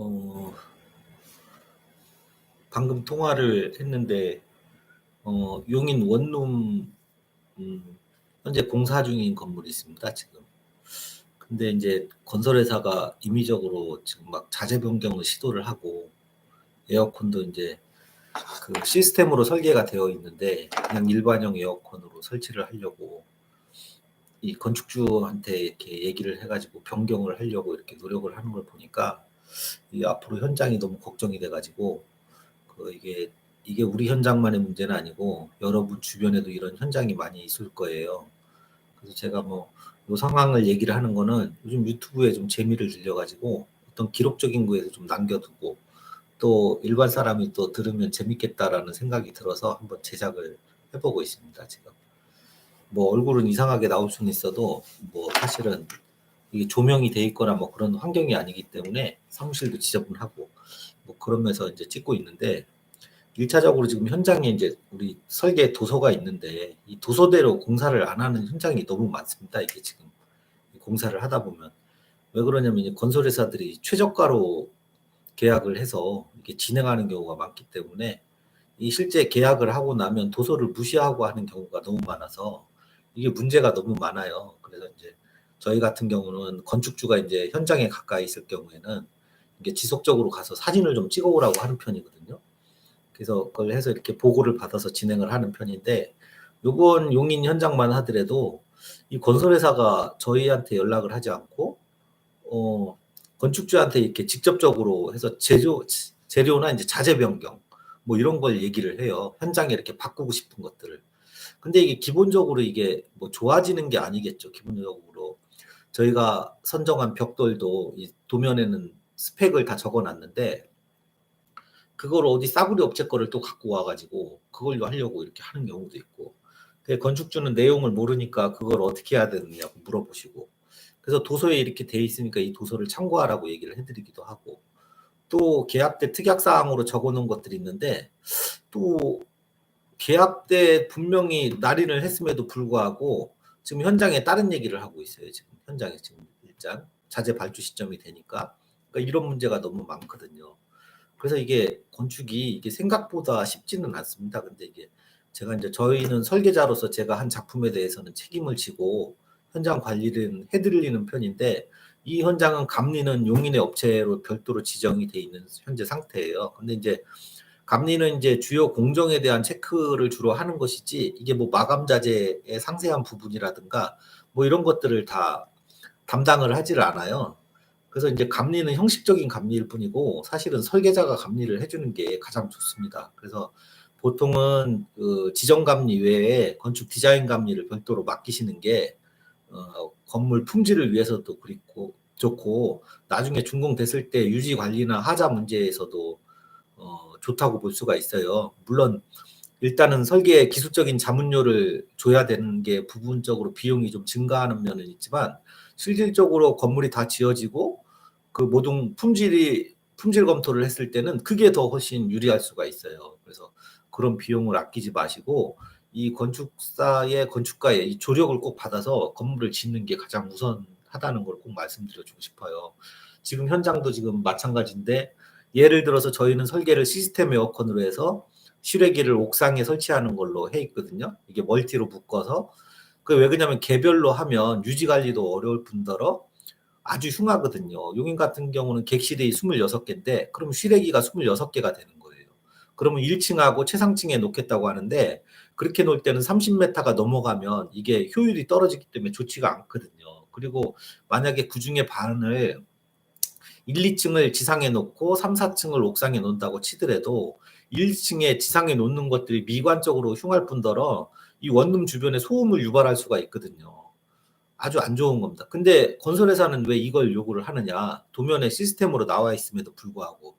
어, 방금 통화를 했는데, 용인 원룸, 현재 공사 중인 건물이 있습니다, 지금. 근데 이제 건설회사가 임의적으로 지금 막 자재 변경을 시도를 하고, 에어컨도 이제 그 시스템으로 설계가 되어 있는데, 그냥 일반형 에어컨으로 설치를 하려고, 이 건축주한테 이렇게 얘기를 해가지고 변경을 하려고 이렇게 노력을 하는 걸 보니까, 이 앞으로 현장이 너무 걱정이 돼가지고, 이게 우리 현장만의 문제는 아니고 여러분 주변에도 이런 현장이 많이 있을 거예요. 그래서 제가 뭐 요 상황을 얘기를 하는 거는 요즘 유튜브에 좀 재미를 들려가지고 어떤 기록적인 거에서 좀 남겨두고 또 일반 사람이 또 들으면 재밌겠다라는 생각이 들어서 한번 제작을 해보고 있습니다, 지금. 뭐 얼굴은 이상하게 나올 수는 있어도 뭐 사실은 이게 조명이 돼 있거나 뭐 그런 환경이 아니기 때문에 사무실도 지저분하고 뭐 그러면서 이제 찍고 있는데, 1차적으로 지금 현장에 이제 우리 설계 도서가 있는데 이 도서대로 공사를 안 하는 현장이 너무 많습니다. 이게 지금 공사를 하다 보면 왜 그러냐면 이제 건설회사들이 최저가로 계약을 해서 이게 진행하는 경우가 많기 때문에 이 실제 계약을 하고 나면 도서를 무시하고 하는 경우가 너무 많아서 이게 문제가 너무 많아요. 그래서 이제 저희 같은 경우는 건축주가 이제 현장에 가까이 있을 경우에는 이게 지속적으로 가서 사진을 좀 찍어 오라고 하는 편이거든요. 그래서 그걸 해서 이렇게 보고를 받아서 진행을 하는 편인데, 요번 용인 현장만 하더라도 이 건설회사가 저희한테 연락을 하지 않고 건축주한테 이렇게 직접적으로 해서 재료나 이제 자재 변경 뭐 이런 걸 얘기를 해요. 현장에 이렇게 바꾸고 싶은 것들을. 근데 이게 기본적으로 이게 뭐 좋아지는 게 아니겠죠. 기본적으로 저희가 선정한 벽돌도 이 도면에는 스펙을 다 적어놨는데 그걸 어디 싸구려 업체 거를 또 갖고 와가지고 그걸로 하려고 이렇게 하는 경우도 있고, 건축주는 내용을 모르니까 그걸 어떻게 해야 되느냐고 물어보시고, 그래서 도서에 이렇게 돼 있으니까 이 도서를 참고하라고 얘기를 해드리기도 하고, 또 계약 때 특약 사항으로 적어놓은 것들이 있는데 또 계약 때 분명히 날인을 했음에도 불구하고 지금 현장에 다른 얘기를 하고 있어요. 지금 현장에 지금 일단 자재 발주 시점이 되니까, 그러니까 이런 문제가 너무 많거든요. 그래서 이게 건축이 이게 생각보다 쉽지는 않습니다. 근데 이게 제가 이제 저희는 설계자로서 제가 한 작품에 대해서는 책임을 지고 현장 관리를 해드리는 편인데, 이 현장은 감리는 용인의 업체로 별도로 지정이 돼 있는 현재 상태예요. 근데 이제 감리는 이제 주요 공정에 대한 체크를 주로 하는 것이지 이게 뭐 마감 자재의 상세한 부분이라든가 뭐 이런 것들을 다 담당을 하지를 않아요. 그래서 이제 감리는 형식적인 감리일 뿐이고 사실은 설계자가 감리를 해주는 게 가장 좋습니다. 그래서 보통은 그 지정 감리 외에 건축 디자인 감리를 별도로 맡기시는 게 건물 품질을 위해서도 그렇고 좋고, 나중에 준공됐을 때 유지 관리나 하자 문제에서도 좋다고 볼 수가 있어요. 물론 일단은 설계에 기술적인 자문료를 줘야 되는 게 부분적으로 비용이 좀 증가하는 면은 있지만, 실질적으로 건물이 다 지어지고 그 모든 품질 검토를 했을 때는 그게 더 훨씬 유리할 수가 있어요. 그래서 그런 비용을 아끼지 마시고 이 건축사의 건축가의 이 조력을 꼭 받아서 건물을 짓는 게 가장 우선하다는 걸 꼭 말씀드려주고 싶어요. 지금 현장도 지금 마찬가지인데, 예를 들어서 저희는 설계를 시스템 에어컨으로 해서 실외기를 옥상에 설치하는 걸로 해 있거든요. 이게 멀티로 묶어서. 그 왜 그러냐면 개별로 하면 유지 관리도 어려울 뿐더러 아주 흉하거든요. 용인 같은 경우는 객실이 26개인데 그럼 실외기가 26개가 되는 거예요. 그러면 1층하고 최상층에 놓겠다고 하는데, 그렇게 놓을 때는 30m가 넘어가면 이게 효율이 떨어지기 때문에 좋지가 않거든요. 그리고 만약에 그중에 반을 1, 2층을 지상에 놓고 3, 4층을 옥상에 놓는다고 치더라도 1층에 지상에 놓는 것들이 미관적으로 흉할 뿐더러 이 원룸 주변에 소음을 유발할 수가 있거든요. 아주 안 좋은 겁니다. 근데 건설회사는 왜 이걸 요구를 하느냐? 도면에 시스템으로 나와 있음에도 불구하고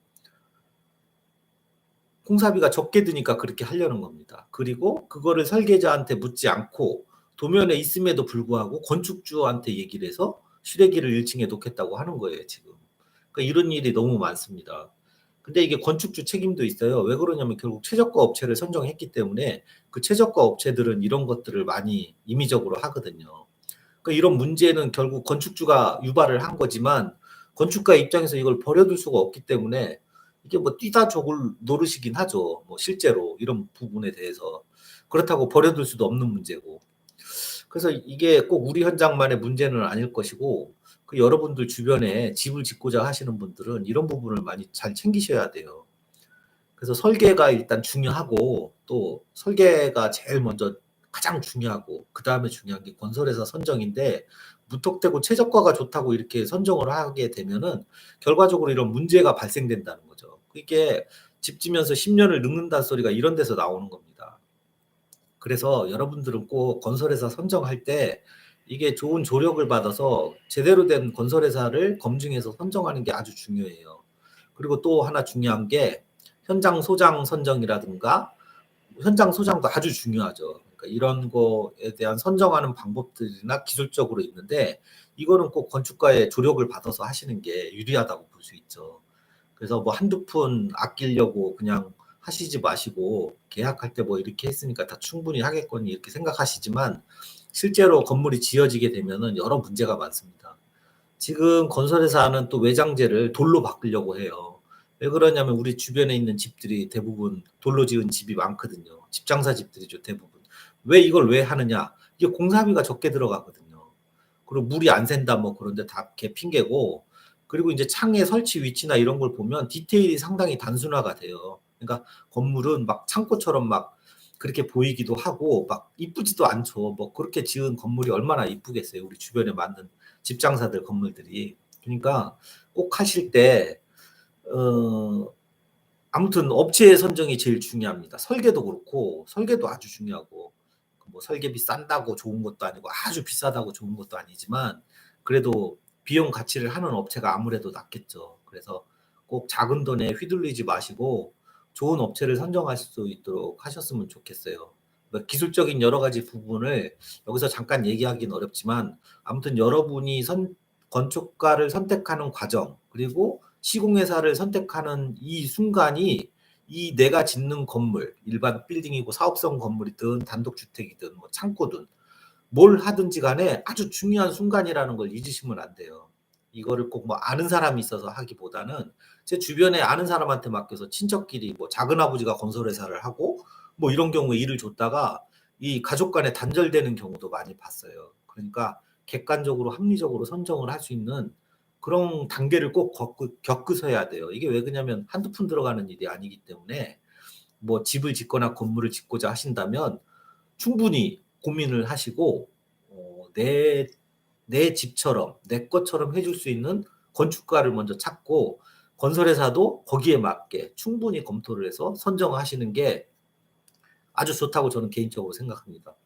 공사비가 적게 드니까 그렇게 하려는 겁니다. 그리고 그거를 설계자한테 묻지 않고 도면에 있음에도 불구하고 건축주한테 얘기를 해서 실외기를 1층에 놓겠다고 하는 거예요, 지금. 그러니까 이런 일이 너무 많습니다. 근데 이게 건축주 책임도 있어요. 왜 그러냐면 결국 최저가 업체를 선정했기 때문에 그 최저가 업체들은 이런 것들을 많이 임의적으로 하거든요. 그러니까 이런 문제는 결국 건축주가 유발을 한 거지만 건축가의 입장에서 이걸 버려둘 수가 없기 때문에 이게 뭐 뛰다 죽을 노릇이긴 하죠. 뭐 실제로 이런 부분에 대해서. 그렇다고 버려둘 수도 없는 문제고. 그래서 이게 꼭 우리 현장만의 문제는 아닐 것이고 그 여러분들 주변에 집을 짓고자 하시는 분들은 이런 부분을 많이 잘 챙기셔야 돼요. 그래서 설계가 일단 중요하고 또 설계가 제일 먼저 가장 중요하고 그다음에 중요한 게 건설회사 선정인데 무턱대고 최저가가 좋다고 이렇게 선정을 하게 되면은 결과적으로 이런 문제가 발생된다는 거죠. 이게 집 지면서 10년을 늙는다는 소리가 이런 데서 나오는 겁니다. 그래서 여러분들은 꼭 건설회사 선정할 때 이게 좋은 조력을 받아서 제대로 된 건설회사를 검증해서 선정하는 게 아주 중요해요. 그리고 또 하나 중요한 게 현장 소장 선정이라든가 현장 소장도 아주 중요하죠. 그러니까 이런 거에 대한 선정하는 방법들이나 기술적으로 있는데 이거는 꼭 건축가의 조력을 받아서 하시는 게 유리하다고 볼 수 있죠. 그래서 뭐 한두 푼 아끼려고 그냥 하시지 마시고 계약할 때 뭐 이렇게 했으니까 다 충분히 하겠거니 이렇게 생각하시지만 실제로 건물이 지어지게 되면은 여러 문제가 많습니다. 지금 건설회사는 또 외장재를 돌로 바꾸려고 해요. 왜 그러냐면 우리 주변에 있는 집들이 대부분 돌로 지은 집이 많거든요. 집장사 집들이죠, 대부분. 왜 이걸 왜 하느냐? 이게 공사비가 적게 들어가거든요. 그리고 물이 안 샌다 뭐 그런데 다 이렇게 핑계고 그리고 이제 창의 설치 위치나 이런 걸 보면 디테일이 상당히 단순화가 돼요. 그러니까 건물은 막 창고처럼 막 그렇게 보이기도 하고 막 이쁘지도 않죠. 뭐 그렇게 지은 건물이 얼마나 이쁘겠어요. 우리 주변에 많은 집장사들 건물들이. 그러니까 꼭 하실 때 어 아무튼 업체 선정이 제일 중요합니다. 설계도 그렇고 설계도 아주 중요하고 뭐 설계비 싼다고 좋은 것도 아니고 아주 비싸다고 좋은 것도 아니지만 그래도 비용 가치를 하는 업체가 아무래도 낫겠죠. 그래서 꼭 작은 돈에 휘둘리지 마시고 좋은 업체를 선정할 수 있도록 하셨으면 좋겠어요. 뭐 기술적인 여러 가지 부분을 여기서 잠깐 얘기하기는 어렵지만 아무튼 여러분이 건축가를 선택하는 과정 그리고 시공회사를 선택하는 이 순간이 이 내가 짓는 건물, 일반 빌딩이고 사업성 건물이든 단독주택이든 뭐 창고든 뭘 하든지 간에 아주 중요한 순간이라는 걸 잊으시면 안 돼요. 이거를 꼭 뭐 아는 사람이 있어서 하기보다는 제 주변에 아는 사람한테 맡겨서 친척끼리 뭐 작은아버지가 건설회사를 하고 뭐 이런 경우에 일을 줬다가 이 가족 간에 단절되는 경우도 많이 봤어요. 그러니까 객관적으로 합리적으로 선정을 할 수 있는 그런 단계를 꼭 겪으셔야 돼요. 이게 왜 그러냐면 한두 푼 들어가는 일이 아니기 때문에 뭐 집을 짓거나 건물을 짓고자 하신다면 충분히 고민을 하시고 내 집처럼 내 것처럼 해줄 수 있는 건축가를 먼저 찾고 건설회사도 거기에 맞게 충분히 검토를 해서 선정하시는 게 아주 좋다고 저는 개인적으로 생각합니다.